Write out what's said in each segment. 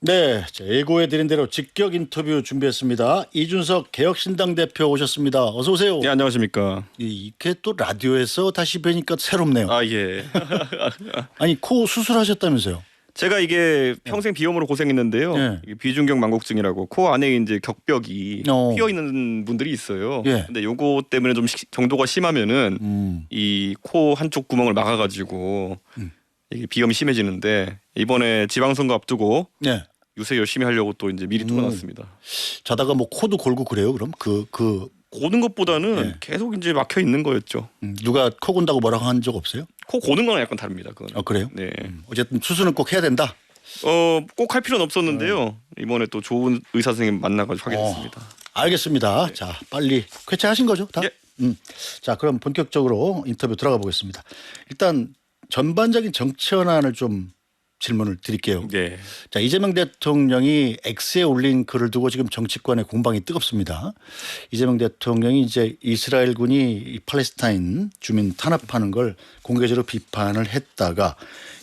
네, 자, 예고해드린 대로 직격 인터뷰 준비했습니다. 이준석 개혁신당 대표 오셨습니다. 어서 오세요. 네, 안녕하십니까. 이게 또 라디오에서 다시 뵈니까 새롭네요. 아, 예. 아니 코 수술하셨다면서요? 제가 이게 평생 비염으로 고생했는데요. 예. 이게 비중격 망곡증이라고 코 안에 이제 격벽이 휘어 있는 분들이 있어요. 예. 근데 요거 때문에 좀 정도가 심하면은 이 코 한쪽 구멍을 막아가지고 이게 비염이 심해지는데 이번에 지방선거 앞두고 네. 유세 열심히 하려고 또 이제 미리 뚫어놨습니다. 자다가 뭐 코도 골고 그래요? 그럼 고는 것보다는 예. 계속 이제 막혀 있는 거였죠. 누가 코 곤다고 뭐라고 한 적 없어요? 코 고는 거랑 약간 다릅니다. 그건. 그래요? 네. 어쨌든 수술은 꼭 해야 된다. 꼭 할 필요는 없었는데요. 이번에 또 좋은 의사 선생님 만나가지고 하게 됐습니다. 알겠습니다. 자, 빨리 쾌차하신 거죠? 다? 예. 자, 그럼 본격적으로 인터뷰 들어가 보겠습니다. 일단 전반적인 정치 현안을 좀 질문을 드릴게요. 네. 자, 이재명 대통령이 X에 올린 글을 두고 지금 정치권의 공방이 뜨겁습니다. 이재명 대통령이 이제 이스라엘군이 이 팔레스타인 주민 탄압하는 걸 공개적으로 비판을 했다가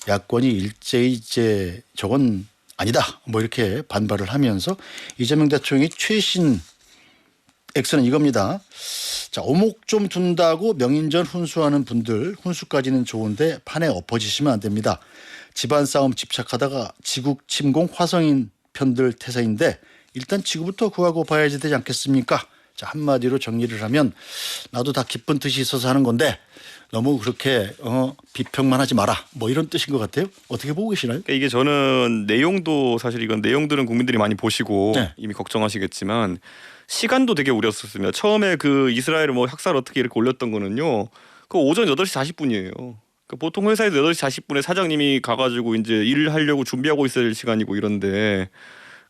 야권이 일제히 이제 저건 아니다 뭐 이렇게 반발을 하면서 이재명 대통령이 최신 X는 이겁니다. 자, 오목 좀 둔다고 명인전 훈수하는 분들 훈수까지는 좋은데 판에 엎어지시면 안 됩니다. 집안 싸움 집착하다가 지국 침공 화성인 편들 태세인데 일단 지구부터 구하고 봐야지 되지 않겠습니까? 자, 한마디로 정리를 하면 나도 다 기쁜 뜻이 있어서 하는 건데 너무 그렇게 비평만 하지 마라 뭐 이런 뜻인 것 같아요. 어떻게 보고 계시나요? 그러니까 이게 저는 내용도 사실 이건 내용들은 국민들이 많이 보시고 네. 이미 걱정하시겠지만 시간도 되게 우렸었습니다. 처음에 그 이스라엘 뭐 학살 어떻게 이렇게 올렸던 거는요. 그 오전 8시 40분이에요. 그러니까 보통 회사에서 8시 40분에 사장님이 가가지고 이제 일을 하려고 준비하고 있어야 될 시간이고 이런데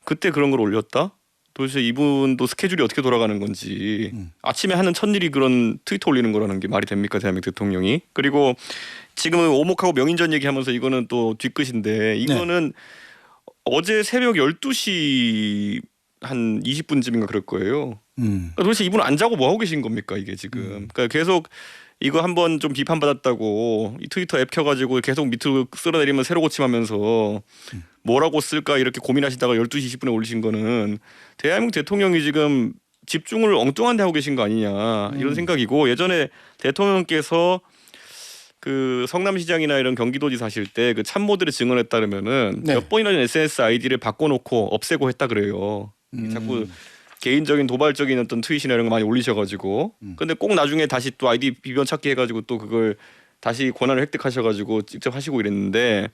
그때 그런 걸 올렸다? 도대체 이분도 스케줄이 어떻게 돌아가는 건지 아침에 하는 첫 일이 그런 트위터 올리는 거라는 게 말이 됩니까 대한민국 대통령이. 그리고 지금은 오목하고 명인전 얘기하면서 이거는 또 뒤끝인데 이거는 어제 새벽 12시 한 20분쯤인가 그럴 거예요. 그러니까 도대체 이분 안 자고 뭐 하고 계신 겁니까 이게 지금. 그러니까 계속 이거 한번 좀 비판받았다고 이 트위터 앱 켜가지고 계속 밑으로 쓸어내리면 새로 고침하면서 뭐라고 쓸까 이렇게 고민하시다가 12시 20분에 올리신 거는 대한민국 대통령이 지금 집중을 엉뚱한 데 하고 계신 거 아니냐 이런 생각이고 예전에 대통령께서 그 성남시장이나 이런 경기도지사 하실 때 그 참모들의 증언에 따르면은 몇 번이나 SNS 아이디를 바꿔놓고 없애고 했다 그래요. 자꾸 개인적인 도발적인 어떤 트윗이나 이런 거 많이 올리셔가지고 근데 꼭 나중에 다시 또 아이디 비변 찾기 해가지고 또 그걸 다시 권한을 획득하셔가지고 직접 하시고 이랬는데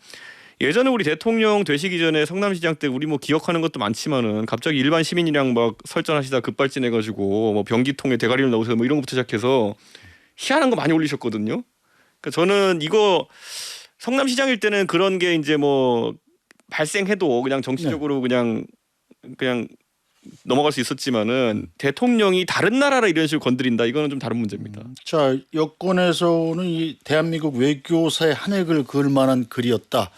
예전에 우리 대통령 되시기 전에 성남시장 때 우리 뭐 기억하는 것도 많지만은 갑자기 일반 시민이랑 막 설전하시다 급발진해가지고 뭐 변기통에 대가리를 넣으세요 뭐 이런 것부터 시작해서 희한한 거 많이 올리셨거든요. 그러니까 저는 이거 성남시장일 때는 그런 게 이제 뭐 발생해도 그냥 정치적으로 그냥 넘어갈 수 있었지만은 대통령이 다른 나라를 이런 식으로 건드린다 이거는 좀 다른 문제입니다. 자, 여권에서는 이 대한민국 외교사의 한 획을 그을 만한 글이었다.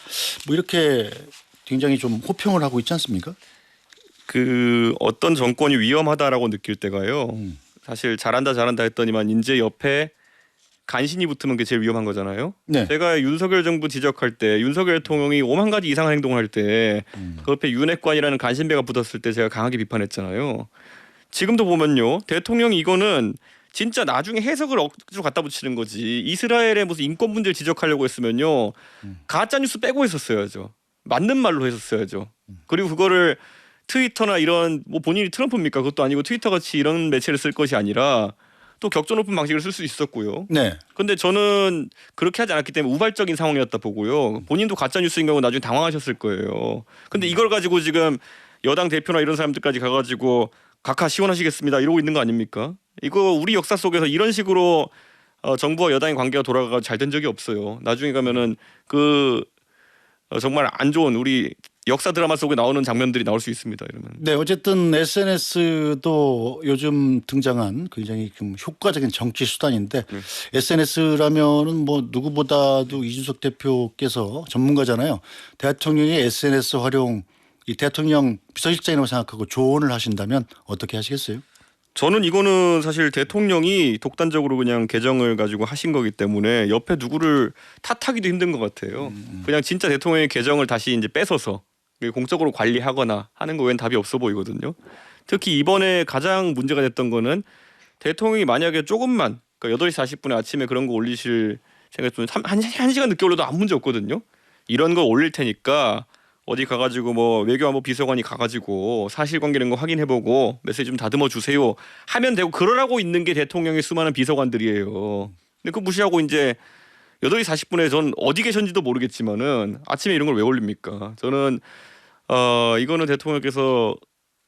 뭐 이렇게 굉장히 좀 호평을 하고 있지 않습니까? 그 어떤 정권이 위험하다라고 느낄 때가요. 사실 잘한다 했더니만 이제 옆에 간신히 붙으면 그게 제일 위험한 거잖아요. 네. 제가 윤석열 정부 지적할 때 윤석열 대통령이 5만 가지 이상한 행동을 할 때 그 옆에 윤핵관이라는 간신배가 붙었을 때 제가 강하게 비판했잖아요. 지금도 보면요. 대통령이 이거는 진짜 나중에 해석을 억지로 갖다 붙이는 거지. 이스라엘의 무슨 인권 문제를 지적하려고 했으면요. 가짜 뉴스 빼고 했었어야죠. 맞는 말로 했었어야죠. 그리고 그거를 트위터나 이런 뭐 본인이 트럼프입니까? 그것도 아니고 트위터 같이 이런 매체를 쓸 것이 아니라 또 격조 높은 방식을 쓸 수 있었고요. 네. 근데 저는 그렇게 하지 않았기 때문에 우발적인 상황이었다 보고요. 본인도 가짜 뉴스인 경우 나중에 당황하셨을 거예요. 근데 이걸 가지고 지금 여당 대표나 이런 사람들까지 가가지고 각하 시원하시겠습니다 이러고 있는 거 아닙니까? 이거 우리 역사 속에서 이런 식으로 정부와 여당의 관계가 돌아가 잘 된 적이 없어요. 나중에 가면은 그 정말 안 좋은 우리 역사 드라마 속에 나오는 장면들이 나올 수 있습니다. 이러면. 네, 어쨌든 SNS도 요즘 등장한 굉장히 좀 효과적인 정치 수단인데 SNS라면은 뭐 누구보다도 이준석 대표께서 전문가잖아요. 대통령의 SNS 활용 이 대통령 비서실장이라고 생각하고 조언을 하신다면 어떻게 하시겠어요? 저는 이거는 사실 대통령이 독단적으로 그냥 계정을 가지고 하신 거기 때문에 옆에 누구를 탓하기도 힘든 것 같아요. 그냥 진짜 대통령의 계정을 다시 이제 뺏어서 공적으로 관리하거나 하는 거 외엔 답이 없어 보이거든요. 특히 이번에 가장 문제가 됐던 거는 대통령이 만약에 조금만 그러니까 8시 40분에 아침에 그런 거 올리실 생각 좀 한 시간 늦게 올려도 아무 문제 없거든요. 이런 거 올릴 테니까 어디 가가지고 뭐 외교안보 비서관이 가가지고 사실관계 이런 거 확인해보고 메시지 좀 다듬어 주세요 하면 되고 그러라고 있는 게 대통령의 수많은 비서관들이에요. 근데 그거 무시하고 이제 8시 40분에 전 어디 계셨는지도 모르겠지만은 아침에 이런 걸 왜 올립니까? 저는 이거는 대통령께서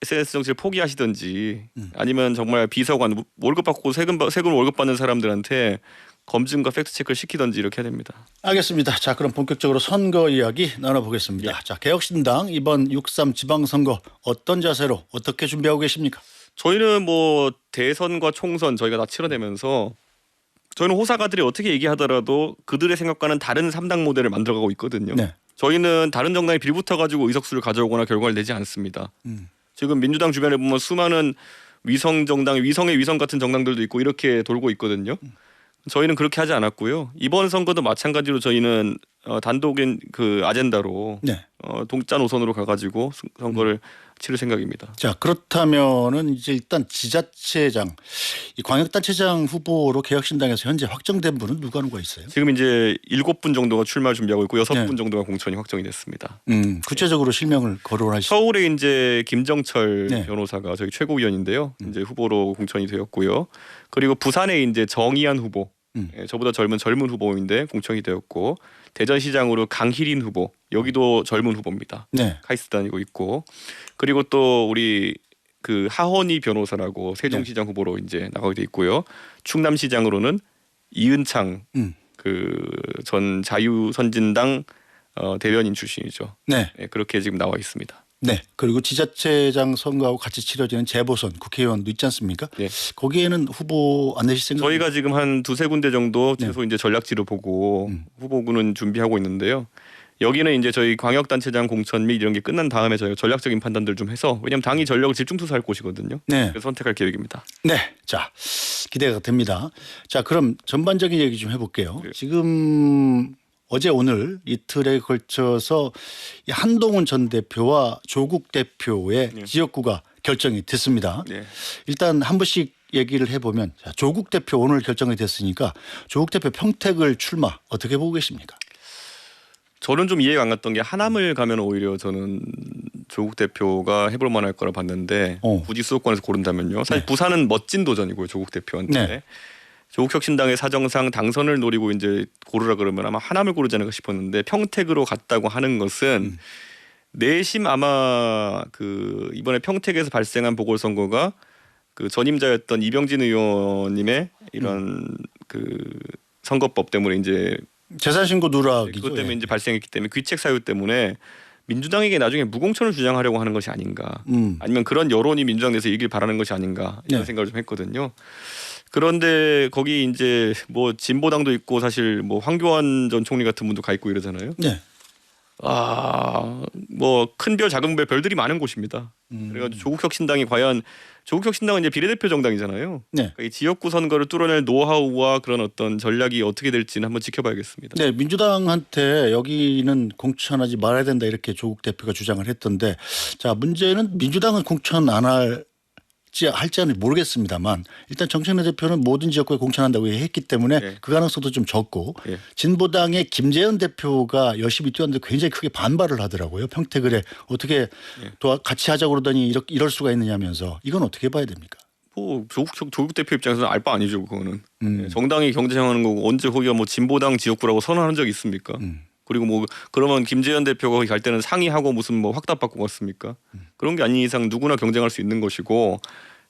SNS 정치를 포기하시든지 아니면 정말 비서관 월급 받고 세금 월급 받는 사람들한테 검증과 팩트 체크를 시키든지 이렇게 해야 됩니다. 알겠습니다. 자, 그럼 본격적으로 선거 이야기 나눠보겠습니다. 자, 개혁신당 이번 6.3 지방선거 어떤 자세로 어떻게 준비하고 계십니까? 저희는 뭐 대선과 총선 저희가 다 치러내면서 저희는 호사가들이 어떻게 얘기하더라도 그들의 생각과는 다른 3당 모델을 만들어가고 있거든요. 네. 저희는 다른 정당이 빌붙어가지고 의석수를 가져오거나 결과를 내지 않습니다. 지금 민주당 주변에 보면 수많은 위성 정당, 위성의 위성 같은 정당들도 있고 이렇게 돌고 있거든요. 저희는 그렇게 하지 않았고요. 이번 선거도 마찬가지로 저희는 단독인 그 아젠다로 네. 동짜 노선으로 가가지고 선거를 치를 생각입니다. 자, 그렇다면은 이제 일단 지자체장, 이 광역단체장 후보로 개혁신당에서 현재 확정된 분은 누가 있어요? 지금 이제 7분 정도가 출마 준비하고 있고 6분 네. 정도가 공천이 확정이 됐습니다. 구체적으로 실명을 거론하시죠. 서울에 이제 김정철 네. 변호사가 저희 최고위원인데요. 이제 후보로 공천이 되었고요. 그리고 부산에 이제 정의한 후보, 저보다 젊은 후보인데 공천이 되었고 대전시장으로 강희린 후보, 여기도 젊은 후보입니다. 네. 카이스트 다니고 있고 그리고 또 우리 그 하헌희 변호사라고 세종시장 후보로 이제 나가게 돼 있고요. 충남시장으로는 이은창 그 전 자유선진당 대변인 출신이죠. 네. 네, 그렇게 지금 나와 있습니다. 네. 그리고 지자체장 선거하고 같이 치러지는 재보선 국회의원도 있지 않습니까? 네. 거기에는 후보 안 내실 생각? 저희가 지금 한 두세 군데 정도 최소 이제 전략지를 보고 후보군은 준비하고 있는데요. 여기는 이제 저희 광역단체장 공천 및 이런 게 끝난 다음에 저희가 전략적인 판단들 좀 해서 왜냐하면 당이 전력을 집중 투사할 곳이거든요. 네. 그래서 선택할 계획입니다. 네. 자, 기대가 됩니다. 자, 그럼 전반적인 얘기 좀 해볼게요. 네. 지금 어제 오늘 이틀에 걸쳐서 이 한동훈 전 대표와 조국 대표의 지역구가 결정이 됐습니다. 네. 일단 한 번씩 얘기를 해보면 자, 조국 대표 오늘 결정이 됐으니까 조국 대표 평택을 출마 어떻게 보고 계십니까? 저는 좀 이해가 안 갔던 게 하남을 가면 오히려 저는 조국 대표가 해볼 만할 거라 봤는데 굳이 수도권에서 고른다면요. 사실 네. 부산은 멋진 도전이고요. 조국 대표한테. 네. 조국혁신당의 사정상 당선을 노리고 이제 고르라 그러면 아마 하남을 고르지 않을까 싶었는데 평택으로 갔다고 하는 것은 내심 아마 그 이번에 평택에서 발생한 보궐선거가 그 전임자였던 이병진 의원님의 이런 그 선거법 때문에 이제 재산신고 누락이죠. 그것 때문에 이제 발생했기 때문에 귀책 사유 때문에 민주당에게 나중에 무공천을 주장하려고 하는 것이 아닌가 아니면 그런 여론이 민주당 내에서 이길 바라는 것이 아닌가 이런 네. 생각을 좀 했거든요. 그런데 거기 이제 뭐 진보당도 있고 사실 뭐 황교안 전 총리 같은 분도 가 있고 이러잖아요. 네. 뭐 큰 별 작은 별 별들이 많은 곳입니다. 그래가지고 조국혁신당이 과연 조국혁신당은 이제 비례대표 정당이잖아요. 네. 그러니까 이 지역구 선거를 뚫어낼 노하우와 그런 어떤 전략이 어떻게 될지는 한번 지켜봐야겠습니다. 네, 민주당한테 여기는 공천하지 말아야 된다 이렇게 조국 대표가 주장을 했던데 자 문제는 민주당은 공천 안 할지는 모르겠습니다만 일단 정청래 대표는 모든 지역구에 공천한다고 했기 때문에 네. 그 가능성도 좀 적고 네. 진보당의 김재현 대표가 열심히 뛰었는데 굉장히 크게 반발을 하더라고요. 평택을 어떻게 같이 하자고 그러더니 이럴 수가 있느냐면서 이건 어떻게 봐야 됩니까? 뭐 조국 대표 입장에서는 알 바 아니죠 그거는. 네, 정당이 경쟁하는 거고 언제 거기가 뭐 진보당 지역구라고 선언한 적이 있습니까? 그리고 뭐 그러면 김재현 대표가 거기 갈 때는 상의하고 무슨 뭐 확답 받고 갔습니까? 그런 게 아닌 이상 누구나 경쟁할 수 있는 것이고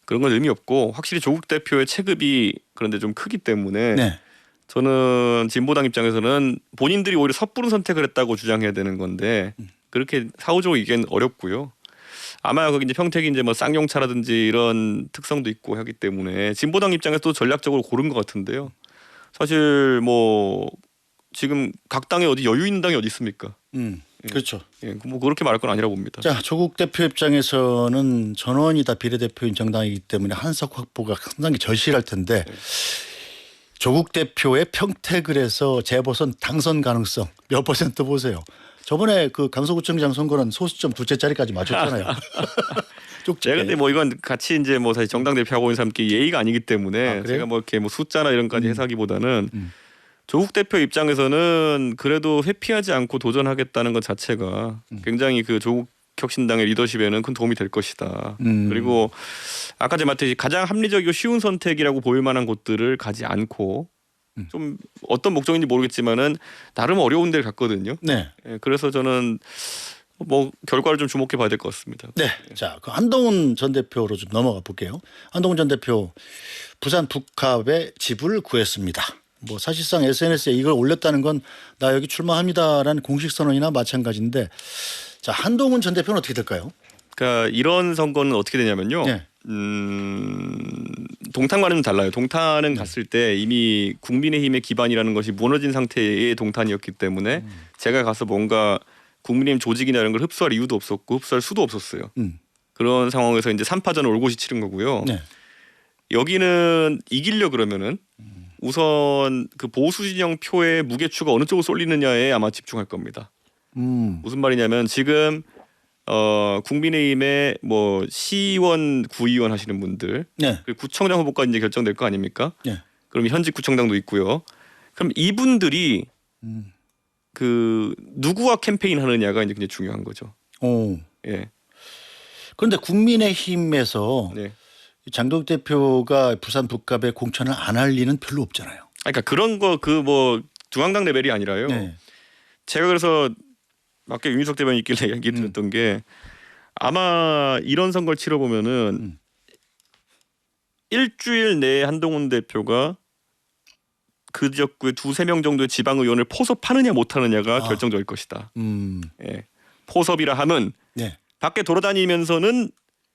그런 건 의미 없고 확실히 조국 대표의 체급이 그런데 좀 크기 때문에 네. 저는 진보당 입장에서는 본인들이 오히려 섣부른 선택을 했다고 주장해야 되는 건데 그렇게 사후적으로 얘기는 어렵고요. 아마 거기 이제 평택이 이제 뭐 쌍용차라든지 이런 특성도 있고 하기 때문에 진보당 입장에서 또 전략적으로 고른 것 같은데요. 사실 뭐 지금 각 당에 어디 여유 있는 당이 어디 있습니까? 그렇죠. 예, 뭐 그렇게 말할 건 아니라고 봅니다. 자, 조국 대표 입장에서는 전원이 다 비례대표인 정당이기 때문에 한석 확보가 상당히 절실할 텐데 조국 대표의 평택을 해서 재보선 당선 가능성 몇 퍼센트 보세요? 저번에 그 강서구청장 선거는 소수점 두째 자리까지 맞췄잖아요. 제가 근데 뭐 이건 같이 이제 뭐 사실 정당 대표하고 있는 사람끼리 예의가 아니기 때문에 제가 뭐 이렇게 뭐 숫자나 이런까지 해석하기보다는 조국 대표 입장에서는 그래도 회피하지 않고 도전하겠다는 것 자체가 굉장히 그 조국 혁신당의 리더십에는 큰 도움이 될 것이다. 그리고 아까 제가 말했듯이 가장 합리적이고 쉬운 선택이라고 보일 만한 곳들을 가지 않고 좀 어떤 목적인지 모르겠지만은 나름 어려운 데를 갔거든요. 네. 예, 그래서 저는 뭐 결과를 좀 주목해 봐야 될 것 같습니다. 네. 자, 그 한동훈 전 대표로 좀 넘어가 볼게요. 한동훈 전 대표 부산 북합에 집을 구했습니다. 뭐 사실상 SNS에 이걸 올렸다는 건 나 여기 출마합니다라는 공식 선언이나 마찬가지인데 자, 한동훈 전 대표는 어떻게 될까요? 그러니까 이런 선거는 어떻게 되냐면요. 네. 동탄과는 좀 달라요. 동탄은 갔을 때 이미 국민의힘의 기반이라는 것이 무너진 상태의 동탄이었기 때문에 제가 가서 뭔가 국민의힘 조직이나 이런 걸 흡수할 이유도 없었고 흡수할 수도 없었어요. 그런 상황에서 이제 3파전을 올곧이 치른 거고요. 네. 여기는 이기려 그러면은 우선 그 보수 진영 표의 무게추가 어느 쪽으로 쏠리느냐에 아마 집중할 겁니다. 무슨 말이냐면 지금 국민의힘의 뭐 시의원, 구의원 하시는 분들, 네. 그리고 구청장 후보까지 이제 결정될 거 아닙니까? 네. 그럼 현직 구청장도 있고요. 그럼 이분들이 그 누구와 캠페인 하느냐가 이제 굉장히 중요한 거죠. 오. 예. 그런데 국민의힘에서 네. 장동욱 대표가 부산 북갑에 공천을 안 할 리는 별로 없잖아요. 그러니까 그런 거 그 뭐 중앙당 레벨이 아니라요. 네. 제가 그래서 밖에 윤희석 대변인 있길래 얘기 드렸던 게 아마 이런 선거를 치러 보면은 일주일 내에 한동훈 대표가 그 지역구에 2-3명 정도의 지방 의원을 포섭하느냐 못하느냐가 결정적일 것이다. 예. 포섭이라 함은 네. 밖에 돌아다니면서는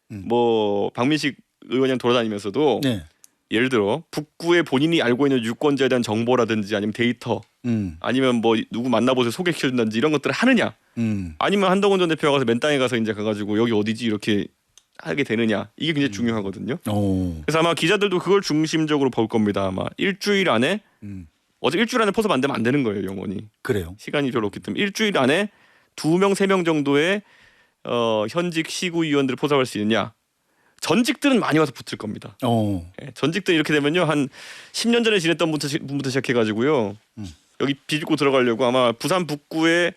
뭐 박민식 의원이랑 돌아다니면서도 네. 예를 들어 북구에 본인이 알고 있는 유권자에 대한 정보라든지 아니면 데이터 아니면 뭐 누구 만나보세요 소개시켜준다든지 이런 것들을 하느냐 아니면 한동훈 전 대표가 가서 맨 땅에 가서 이제 가가지고 여기 어디지 이렇게 하게 되느냐 이게 굉장히 중요하거든요. 오. 그래서 아마 기자들도 그걸 중심적으로 볼 겁니다. 아마 일주일 안에 어제 일주일 안에 포섭 안 되면 안 되는 거예요. 영원히 그래요. 시간이 별로 없기 때문에 일주일 안에 2명 3명 정도의 현직 시구위원들을 포섭할 수 있느냐. 전직들은 많이 와서 붙을 겁니다. 예, 전직들 이렇게 되면요 한 10년 전에 지냈던 분부터 시작해가지고요 여기 비집고 들어가려고 아마 부산 북구에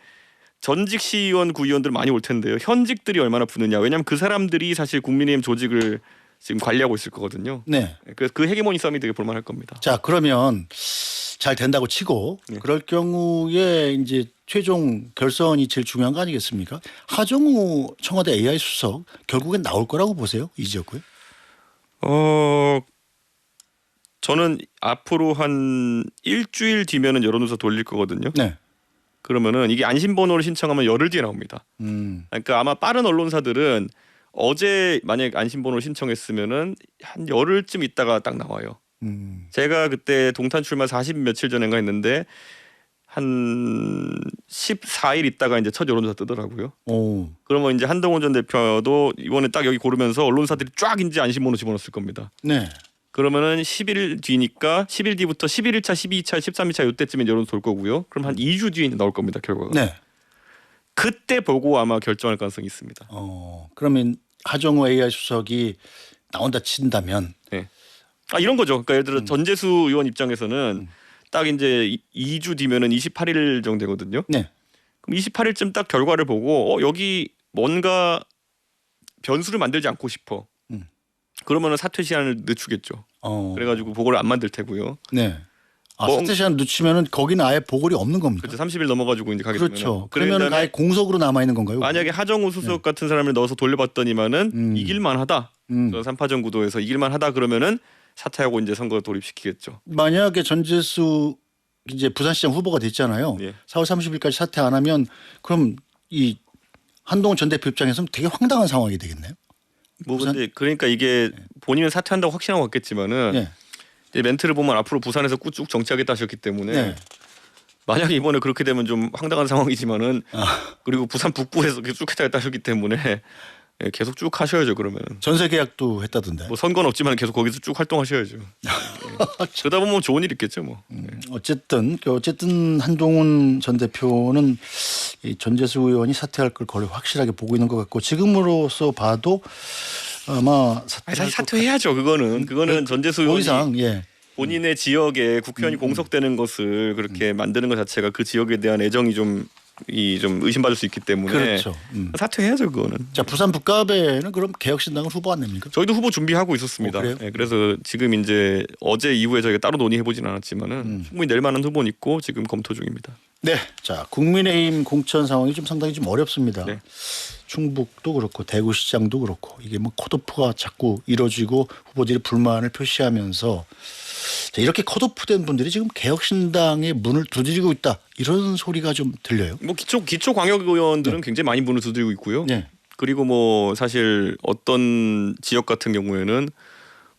전직 시의원 구의원들 많이 올 텐데요. 현직들이 얼마나 붙느냐. 왜냐하면 그 사람들이 사실 국민의힘 조직을 지금 관리하고 있을 거거든요. 네. 그래서 그 헤게모니 싸움이 되게 볼만할 겁니다. 자, 그러면 잘 된다고 치고 그럴 경우에 이제 최종 결선이 제일 중요한 거 아니겠습니까? 하정우 청와대 AI 수석 결국엔 나올 거라고 보세요? 이 지역구에? 저는 앞으로 한 일주일 뒤면은 여론조사 돌릴 거거든요. 네. 그러면은 이게 안심번호를 신청하면 열흘 뒤에 나옵니다. 그러니까 아마 빠른 언론사들은 어제 만약 안심번호를 신청했으면은 한 열흘쯤 있다가 딱 나와요. 제가 그때 동탄 출마 40 며칠 전인가 했는데 한 14일 있다가 이제 첫 여론조사 뜨더라고요. 오. 그러면 이제 한동훈 전 대표도 이번에 딱 여기 고르면서 언론사들이 쫙 이제 안심번호 집어넣었을 겁니다. 네. 그러면은 10일 뒤니까 10일 뒤부터 11일차, 12일차, 13일차 이때쯤에 여론 돌 거고요. 그럼 한 2주 뒤에 나올 겁니다. 결과가. 네. 그때 보고 아마 결정할 가능성이 있습니다. 그러면 하정우 AI 수석이 나온다 친다면 네. 이런 거죠. 그러니까 예를 들어 전재수 의원 입장에서는 딱 이제 2주 뒤면은 28일 정도 되거든요. 네. 그럼 28일쯤 딱 결과를 보고 여기 뭔가 변수를 만들지 않고 싶어. 그러면은 사퇴 시한을 늦추겠죠. 그래가지고 보고를 안 만들 테고요. 네. 사퇴 시한 늦추면은 거기는 아예 보궐이 없는 겁니까? 그렇죠. 30일 넘어가지고 이제 가게 되면. 그렇죠. 그러면 아예 공석으로 남아 있는 건가요? 만약에 하정우 수석 같은 사람을 넣어서 돌려봤더니만은 이길만하다. 3파전 구도에서 이길만하다 그러면은 사퇴하고 이제 선거 돌입시키겠죠. 만약에 전재수 이제 부산시장 후보가 됐잖아요. 예. 4월 30일까지 사퇴 안 하면 그럼 이 한동훈 전 대표 입장에서는 되게 황당한 상황이 되겠네요. 뭐 근데 그러니까 이게 본인은 사퇴한다고 확신하고 갔겠지만은 네. 이제 멘트를 보면 앞으로 부산에서 쭉 정치하겠다 하셨기 때문에 네. 만약에 이번에 그렇게 되면 좀 황당한 상황이지만은 그리고 부산 북부에서 쭉 하겠다 하셨기 때문에 계속 쭉 하셔야죠. 그러면 전세 계약도 했다던데. 뭐 선거는 없지만 계속 거기서 쭉 활동하셔야죠. 그러다 보면 좋은 일 있겠죠 뭐. 어쨌든 한동훈 전 대표는 이 전재수 의원이 사퇴할 걸 거의 확실하게 보고 있는 것 같고 지금으로서 봐도 아마 사실 사퇴해야죠. 그거는 전재수 더 의원이 이상 본인의 지역에 국회의원이 공석되는 것을 그렇게 만드는 것 자체가 그 지역에 대한 애정이 좀 의심받을 수 있기 때문에 그렇죠. 사퇴해야죠 그거는. 자 부산 북갑에는 그럼 개혁신당은 후보 안 냅니까? 저희도 후보 준비하고 있었습니다. 그래요? 네, 그래서 지금 이제 어제 이후에 저희가 따로 논의해 보진 않았지만은 충분히 낼 만한 후보는 있고 지금 검토 중입니다. 네, 자 국민의힘 공천 상황이 좀 상당히 좀 어렵습니다. 네. 충북도 그렇고 대구시장도 그렇고 이게 뭐 컷오프가 자꾸 이뤄지고 후보들이 불만을 표시하면서 자, 이렇게 컷오프된 분들이 지금 개혁신당의 문을 두드리고 있다 이런 소리가 좀 들려요. 뭐 기초 광역 의원들은 굉장히 많이 문을 두드리고 있고요. 네. 그리고 뭐 사실 어떤 지역 같은 경우에는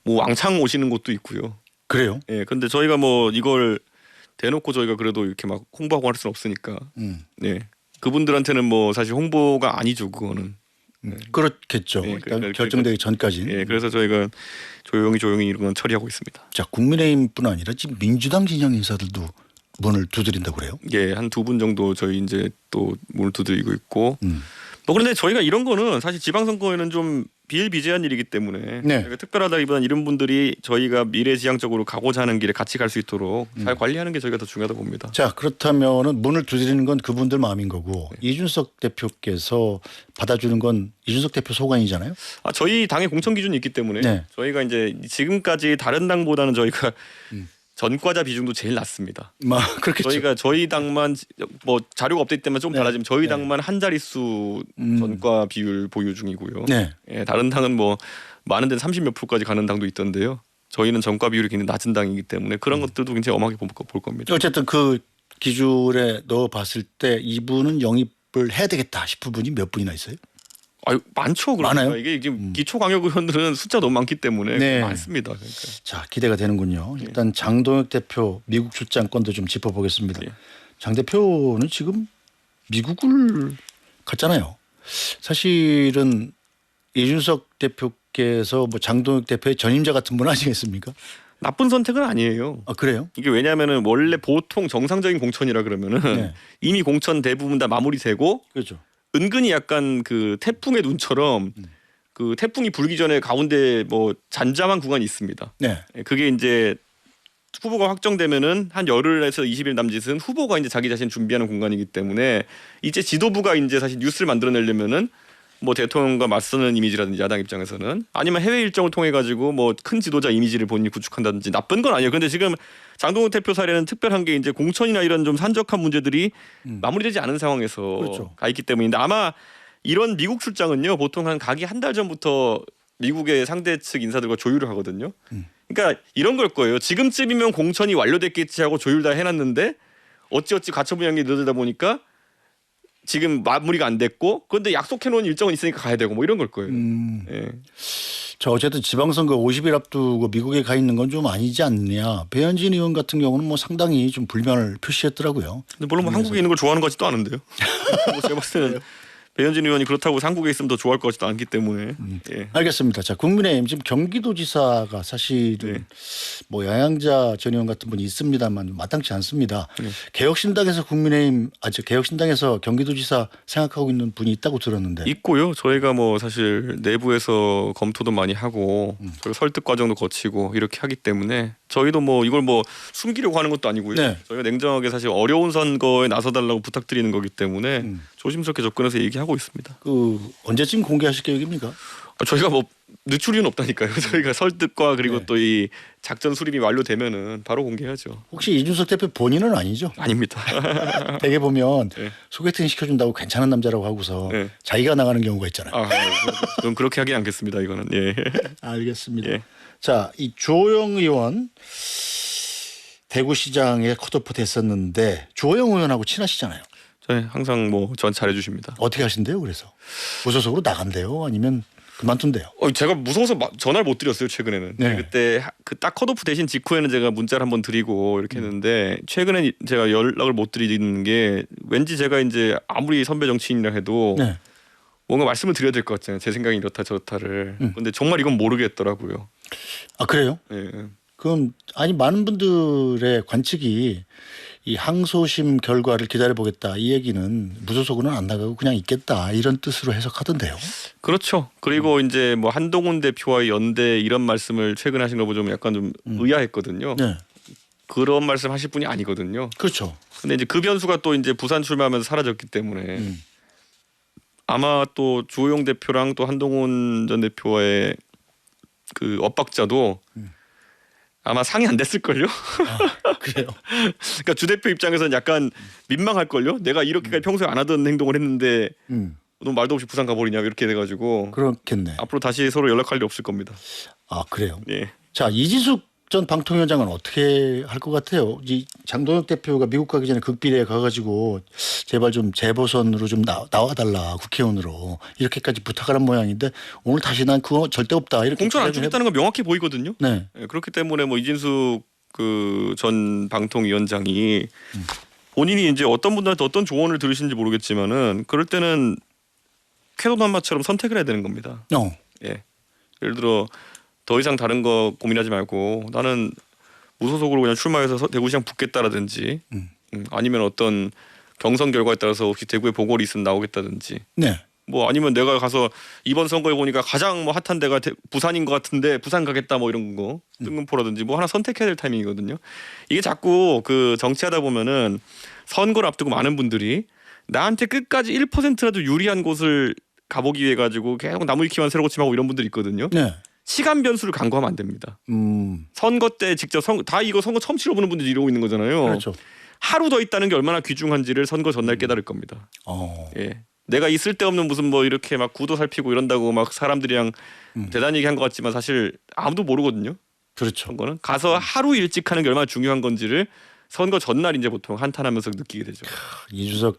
뭐 왕창 오시는 곳도 있고요. 그래요? 예, 근데 저희가 뭐 이걸 대놓고 저희가 그래도 이렇게 막 홍보하고 할 수는 없으니까. 네. 그분들한테는 뭐 사실 홍보가 아니죠, 그거는. 그렇겠죠. 네, 일단 결정되기 전까지. 예, 그래서 저희가 조용히 이런 건 처리하고 있습니다. 자 국민의힘뿐 아니라 지금 민주당 진영 인사들도 문을 두드린다고 그래요? 예, 한 두 분 정도 저희 이제 또 문을 두드리고 있고. 뭐 그런데 저희가 이런 거는 사실 지방선거에는 좀 비일비재한 일이기 때문에 네. 저희가 특별하다기보다는 이런 분들이 저희가 미래지향적으로 가고자 하는 길에 같이 갈 수 있도록 잘 관리하는 게 저희가 더 중요하다고 봅니다. 자 그렇다면은 문을 두드리는 건 그분들 마음인 거고 이준석 대표께서 받아주는 건 이준석 대표 소관이잖아요. 저희 당의 공천 기준이 있기 때문에 네. 저희가 이제 지금까지 다른 당보다는 저희가 전과자 비중도 제일 낮습니다. 그렇겠죠. 저희 당만 뭐 자료가 업데이트 때문에 좀 달라지면 저희 당만 한 자릿수 전과 비율 보유 중이고요. 네. 예, 다른 당은 뭐 많은 데는 30몇 %까지 가는 당도 있던데요. 저희는 전과 비율이 굉장히 낮은 당이기 때문에 그런 것들도 굉장히 엄하게 볼 겁니다. 어쨌든 그 기준에 넣어봤을 때 이분은 영입을 해야 되겠다 싶은 분이 몇 분이나 있어요? 많죠. 많아요? 이게 지금 기초 광역 의원들은 숫자 너무 많기 때문에 네. 많습니다. 그러니까. 자 기대가 되는군요. 일단 장동혁 대표 미국 출장 건도 좀 짚어보겠습니다. 예. 장 대표는 지금 미국을 갔잖아요. 사실은 이준석 대표께서 뭐 장동혁 대표의 전임자 같은 분 아니겠습니까? 나쁜 선택은 아니에요. 아 그래요? 이게 왜냐하면은 원래 보통 정상적인 공천이라 그러면은 네. 이미 공천 대부분 다 마무리되고 그렇죠. 은근히 약간 그 태풍의 눈처럼 그 태풍이 불기 전에 가운데 뭐 잔잠한 구간이 있습니다. 네. 그게 이제 후보가 확정되면은 한 열흘에서 20일 남짓은 후보가 이제 자기 자신 준비하는 공간이기 때문에 이제 지도부가 이제 사실 뉴스를 만들어내려면은 뭐 대통령과 맞서는 이미지라든지 야당 입장에서는 아니면 해외 일정을 통해 가지고 뭐 큰 지도자 이미지를 본인이 구축한다든지 나쁜 건 아니에요. 근데 지금 장동훈 대표 사례는 특별한 게 이제 공천이나 이런 좀 산적한 문제들이 마무리되지 않은 상황에서 그렇죠. 가 있기 때문인데 아마 이런 미국 출장은요 보통 가기 한 달 전부터 미국의 상대 측 인사들과 조율을 하거든요. 그러니까 이런 걸 거예요. 지금쯤이면 공천이 완료됐겠지 하고 조율 다 해놨는데 어찌어찌 가처분 양이 늘어다 보니까 지금 마무리가 안 됐고 그런데 약속해놓은 일정은 있으니까 가야 되고 뭐 이런 걸 거예요. 예. 자 어쨌든 지방선거 50일 앞두고 미국에 가 있는 건 좀 아니지 않느냐. 배현진 의원 같은 경우는 뭐 상당히 좀 불만을 표시했더라고요. 근데 물론 뭐 한국에 있는 걸 좋아하는 것 같지도 않은데요. 뭐 제가 봤을 때는 배현진 의원이 그렇다고 한국에 있으면 더 좋아할 것 같지도 않기 때문에. 예. 알겠습니다. 자 국민의힘 지금 경기도지사가 사실은 뭐 양양자 전 의원 같은 분이 있습니다만 마땅치 않습니다. 개혁신당에서 개혁신당에서 경기도지사 생각하고 있는 분이 있다고 들었는데. 있고요. 저희가 뭐 사실 내부에서 검토도 많이 하고 저희가 설득 과정도 거치고 이렇게 하기 때문에 저희도 뭐 이걸 뭐 숨기려고 하는 것도 아니고요. 네. 저희가 냉정하게 사실 어려운 선거에 나서달라고 부탁드리는 거기 때문에 조심스럽게 접근해서 얘기하고 있습니다. 그 언제쯤 공개하실 계획입니까? 저희가 뭐 늦출 이유는 없다니까요. 저희가 설득과 그리고 또 이 작전 수립이 완료되면은 바로 공개하죠. 혹시 이준석 대표 본인은 아니죠? 아닙니다. 대개 보면 네. 소개팅 시켜준다고 괜찮은 남자라고 하고서 네. 자기가 나가는 경우가 있잖아요. 그럼 그렇게 하긴 않겠습니다. 이거는. 예. 알겠습니다. 예. 자, 이 조영 의원 대구시장에 컷오프 됐었는데 조영 의원하고 친하시잖아요. 저희 항상 뭐 전 잘해주십니다. 어떻게 하신대요? 그래서 무소속으로 나간대요? 아니면 그만둔대요? 제가 무서워서 전화를 못 드렸어요 최근에는. 네. 그때 그 딱 컷오프 되신 직후에는 제가 문자를 한번 드리고 이렇게 했는데 최근에 제가 연락을 못 드리는 게 왠지 제가 이제 아무리 선배 정치인이라 해도 네. 뭔가 말씀을 드려야 될 것 같잖아요. 제 생각이 이렇다 저렇다를. 근데 정말 이건 모르겠더라고요. 아 그래요? 예. 그럼 아니 많은 분들의 관측이 이 항소심 결과를 기다려보겠다 이 얘기는 무소속으로는 안 나가고 그냥 있겠다 이런 뜻으로 해석하던데요. 그렇죠. 그리고 이제 뭐 한동훈 대표와의 연대 이런 말씀을 최근 하신 거 보면 약간 좀 의아했거든요. 네, 그런 말씀 하실 분이 아니거든요. 그렇죠. 근데 이제 그 변수가 또 이제 부산 출마하면서 사라졌기 때문에 아마 또 주호영 대표랑 또 한동훈 전 대표와의 그 엇박자도 아마 상이 안 됐을걸요. 아, 그래요. 그러니까 주 대표 입장에서는 약간 민망할걸요. 내가 이렇게까지 평소에 안 하던 행동을 했는데 너 말도 없이 부산 가버리냐 이렇게 돼가지고 그렇겠네. 앞으로 다시 서로 연락할 일 없을 겁니다. 아 그래요. 예. 자 이진숙 전 방통위원장은 어떻게 할 것 같아요? 이 장동혁 대표가 미국 가기 전에 극비리에 가가지고 제발 좀 재보선으로 좀 나와달라 국회의원으로 이렇게까지 부탁하는 모양인데 오늘 다시 난 그거 절대 없다 이렇게 공천 안 주겠다는 건 명확히 보이거든요. 네. 예, 그렇기 때문에 뭐 이진숙 그 전 방통위원장이 본인이 이제 어떤 분들한테 어떤 조언을 들으시는지 모르겠지만은 그럴 때는 쾌도난마처럼 선택을 해야 되는 겁니다. 예. 예를 들어 더 이상 다른 거 고민하지 말고 나는 무소속으로 그냥 출마해서 대구시장 붙겠다라든지 아니면 어떤 경선 결과에 따라서 혹시 대구에 보궐이 있으면 나오겠다든지 네. 뭐 아니면 내가 가서 이번 선거에 보니까 가장 뭐 핫한 데가 부산인 것 같은데 부산 가겠다 뭐 이런 거 뜬금포라든지 뭐 하나 선택해야 될 타이밍이거든요. 이게 자꾸 그 정치하다 보면은 선거를 앞두고 많은 분들이 나한테 끝까지 1%라도 유리한 곳을 가보기 위해 가지고 계속 나무위키만 새로 고침하고 이런 분들이 있거든요. 네. 시간 변수를 간과하면 안 됩니다. 선거 때 직접 다 이거 선거 처음 치러보는 분들이 이러고 있는 거잖아요. 그렇죠. 하루 더 있다는 게 얼마나 귀중한지를 선거 전날 깨달을 겁니다. 예. 내가 있을 데 없는 무슨 뭐 이렇게 막 구도 살피고 이런다고 막 사람들이랑 대단히 얘기한 것 같지만 사실 아무도 모르거든요. 그렇죠. 선거는 가서 하루 일찍 하는 게 얼마나 중요한 건지를 선거 전날 이제 보통 한탄하면서 느끼게 되죠. 이준석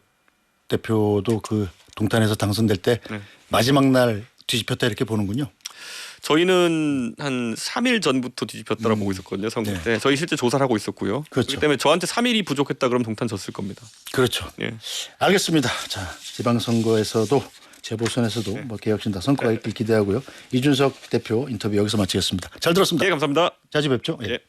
대표도 그 동탄에서 당선될 때 네. 마지막 날 뒤집혔다 이렇게 보는군요. 저희는 한 3일 전부터 뒤집혔다고 보고 있었거든요. 선거 네. 때. 저희 실제 조사를 하고 있었고요. 그렇죠. 그렇기 때문에 저한테 3일이 부족했다 그러면 동탄 졌을 겁니다. 그렇죠. 예. 알겠습니다. 자 지방선거에서도 재보선에서도 뭐 개혁신당 선거가 있길 기대하고요. 이준석 대표 인터뷰 여기서 마치겠습니다. 잘 들었습니다. 예, 감사합니다. 자주 뵙죠. 예. 예.